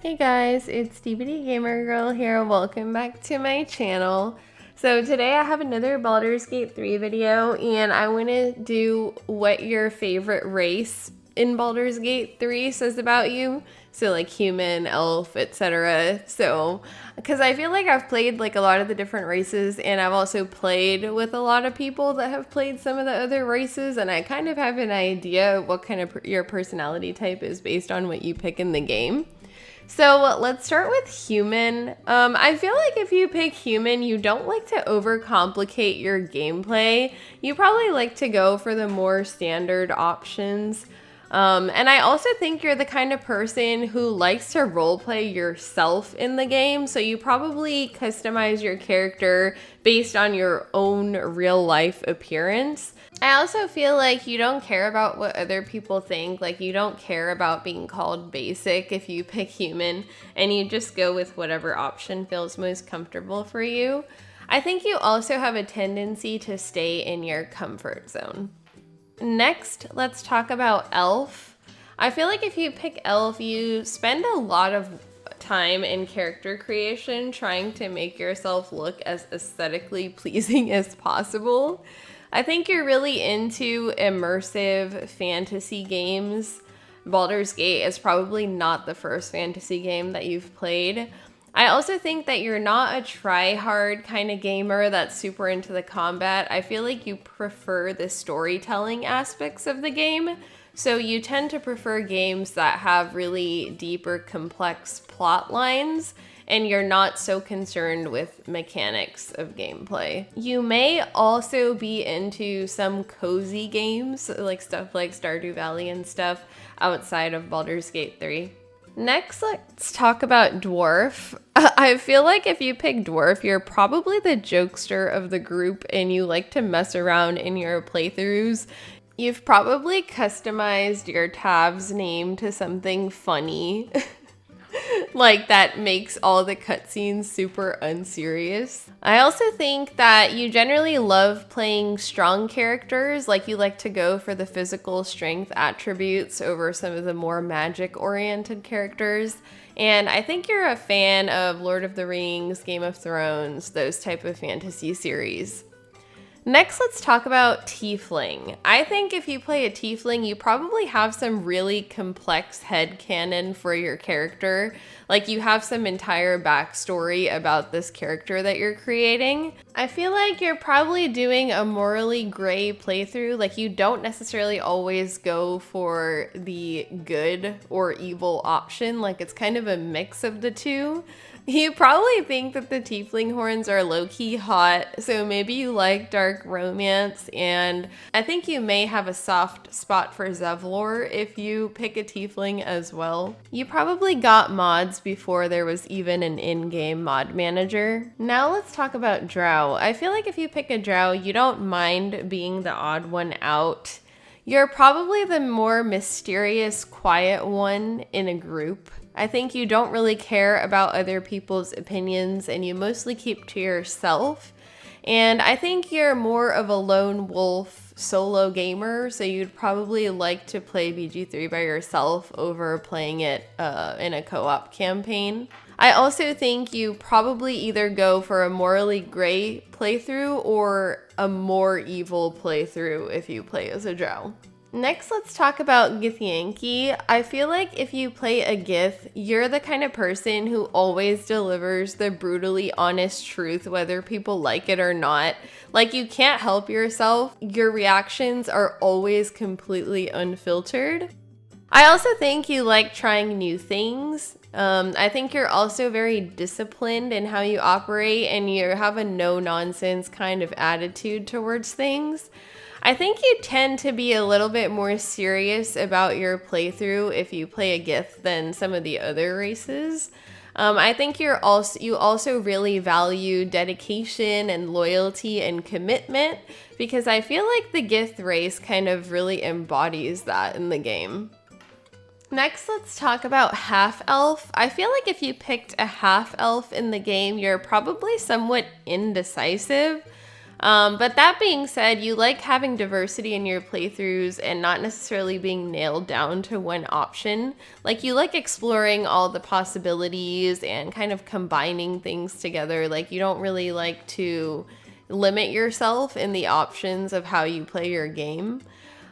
Hey guys, it's DBD Gamer Girl here. Welcome back to my channel. So today I have another Baldur's Gate 3 video and I want to do what your favorite race in Baldur's Gate 3 says about you. So like human, elf, etc. So because I feel like I've played like a lot of the different races and I've also played with a lot of people that have played some of the other races, and I kind of have an idea what kind of your personality type is based on what you pick in the game. So let's start with human. I feel like if you pick human, you don't like to overcomplicate your gameplay. You probably like to go for the more standard options. And I also think you're the kind of person who likes to roleplay yourself in the game. So you probably customize your character based on your own real life appearance. I also feel like you don't care about what other people think. Like, you don't care about being called basic if you pick human, and you just go with whatever option feels most comfortable for you. I think you also have a tendency to stay in your comfort zone. Next, let's talk about elf. I feel like if you pick elf, you spend a lot of time in character creation trying to make yourself look as aesthetically pleasing as possible. I think you're really into immersive fantasy games. Baldur's Gate is probably not the first fantasy game that you've played. I also think that you're not a try-hard kind of gamer that's super into the combat. I feel like you prefer the storytelling aspects of the game. So you tend to prefer games that have really deep or complex plot lines, and you're not so concerned with mechanics of gameplay. You may also be into some cozy games, like stuff like Stardew Valley and stuff outside of Baldur's Gate 3. Next, let's talk about Dwarf. I feel like if you pick Dwarf, you're probably the jokester of the group and you like to mess around in your playthroughs. You've probably customized your tab's name to something funny. Like that makes all the cutscenes super unserious. I also think that you generally love playing strong characters. Like, you like to go for the physical strength attributes over some of the more magic oriented characters. And I think you're a fan of Lord of the Rings, Game of Thrones, those type of fantasy series. Next, let's talk about Tiefling. I think if you play a Tiefling, you probably have some really complex headcanon for your character. Like, you have some entire backstory about this character that you're creating. I feel like you're probably doing a morally gray playthrough. Like, you don't necessarily always go for the good or evil option. Like, it's kind of a mix of the two. You probably think that the tiefling horns are low-key hot, so maybe you like dark romance, and I think you may have a soft spot for Zevlor if you pick a tiefling as well. You probably got mods before there was even an in-game mod manager. Now let's talk about Drow. I feel like if you pick a Drow, you don't mind being the odd one out. You're probably the more mysterious, quiet one in a group. I think you don't really care about other people's opinions and you mostly keep to yourself. And I think you're more of a lone wolf solo gamer, so you'd probably like to play BG3 by yourself over playing it in a co-op campaign. I also think you probably either go for a morally gray playthrough or a more evil playthrough if you play as a Drow. Next, let's talk about Githyanki. I feel like if you play a Gith, you're the kind of person who always delivers the brutally honest truth, whether people like it or not. Like, you can't help yourself. Your reactions are always completely unfiltered. I also think you like trying new things. I think you're also very disciplined in how you operate, and you have a no-nonsense kind of attitude towards things. I think you tend to be a little bit more serious about your playthrough if you play a Gith than some of the other races. I think you also really value dedication and loyalty and commitment, because I feel like the Gith race kind of really embodies that in the game. Next, let's talk about half-elf. I feel like if you picked a half-elf in the game, you're probably somewhat indecisive. But that being said, you like having diversity in your playthroughs and not necessarily being nailed down to one option. Like, you like exploring all the possibilities and kind of combining things together. Like, you don't really like to limit yourself in the options of how you play your game.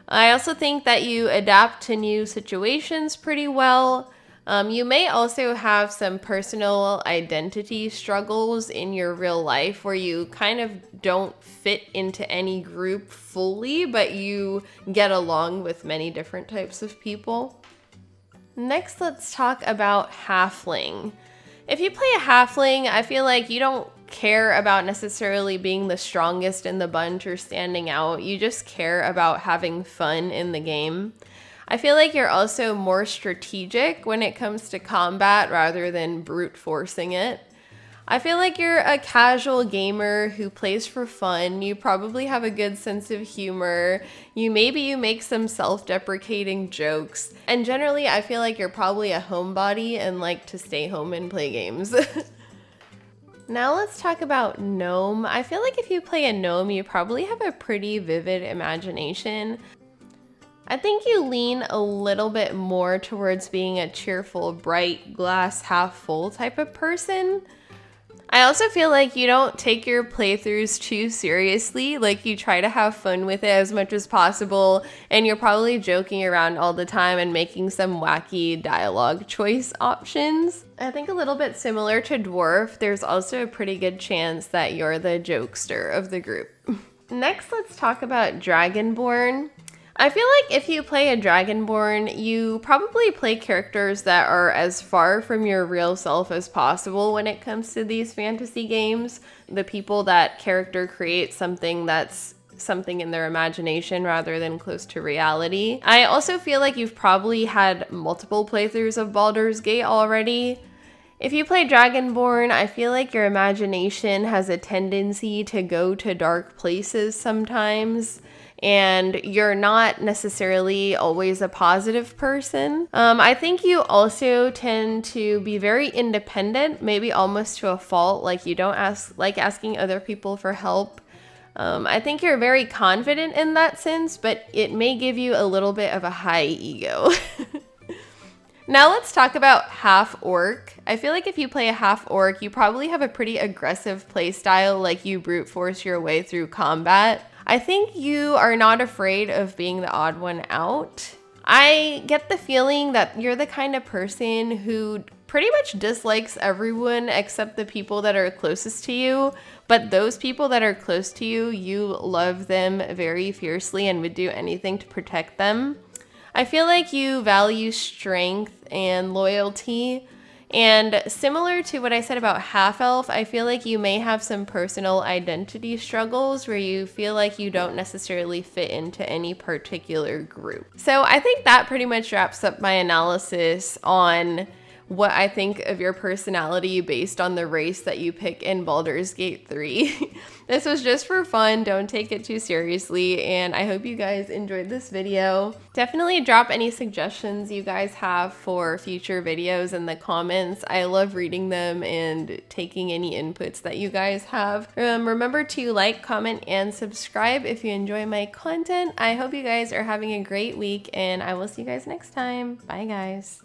I also think that you adapt to new situations pretty well. You may also have some personal identity struggles in your real life where you kind of don't fit into any group fully, but you get along with many different types of people. Next, let's talk about Halfling. If you play a Halfling, I feel like you don't care about necessarily being the strongest in the bunch or standing out. You just care about having fun in the game. I feel like you're also more strategic when it comes to combat rather than brute forcing it. I feel like you're a casual gamer who plays for fun. You probably have a good sense of humor. You make some self-deprecating jokes. And generally, I feel like you're probably a homebody and like to stay home and play games. Now let's talk about Gnome. I feel like if you play a Gnome, you probably have a pretty vivid imagination. I think you lean a little bit more towards being a cheerful, bright, glass half full type of person. I also feel like you don't take your playthroughs too seriously. Like, you try to have fun with it as much as possible, and you're probably joking around all the time and making some wacky dialogue choice options. I think a little bit similar to Dwarf, there's also a pretty good chance that you're the jokester of the group. Next, let's talk about Dragonborn. I feel like if you play a Dragonborn, you probably play characters that are as far from your real self as possible when it comes to these fantasy games. The people that character create something that's something in their imagination rather than close to reality. I also feel like you've probably had multiple playthroughs of Baldur's Gate already. If you play Dragonborn, I feel like your imagination has a tendency to go to dark places sometimes, and you're not necessarily always a positive person. I think you also tend to be very independent, maybe almost to a fault, like you don't like asking other people for help. I think you're very confident in that sense, but it may give you a little bit of a high ego. Now let's talk about Half-Orc. I feel like if you play a Half-Orc, you probably have a pretty aggressive playstyle, like you brute force your way through combat. I think you are not afraid of being the odd one out. I get the feeling that you're the kind of person who pretty much dislikes everyone except the people that are closest to you, but those people that are close to you, you love them very fiercely and would do anything to protect them. I feel like you value strength and loyalty. And similar to what I said about half-elf, I feel like you may have some personal identity struggles where you feel like you don't necessarily fit into any particular group. So I think that pretty much wraps up my analysis on what I think of your personality based on the race that you pick in Baldur's Gate 3. This was just for fun, don't take it too seriously, and I hope you guys enjoyed this video. Definitely drop any suggestions you guys have for future videos in the comments. I love reading them and taking any inputs that you guys have. Remember to like, comment, and subscribe if you enjoy my content. I hope you guys are having a great week, and I will see you guys next time. Bye, guys.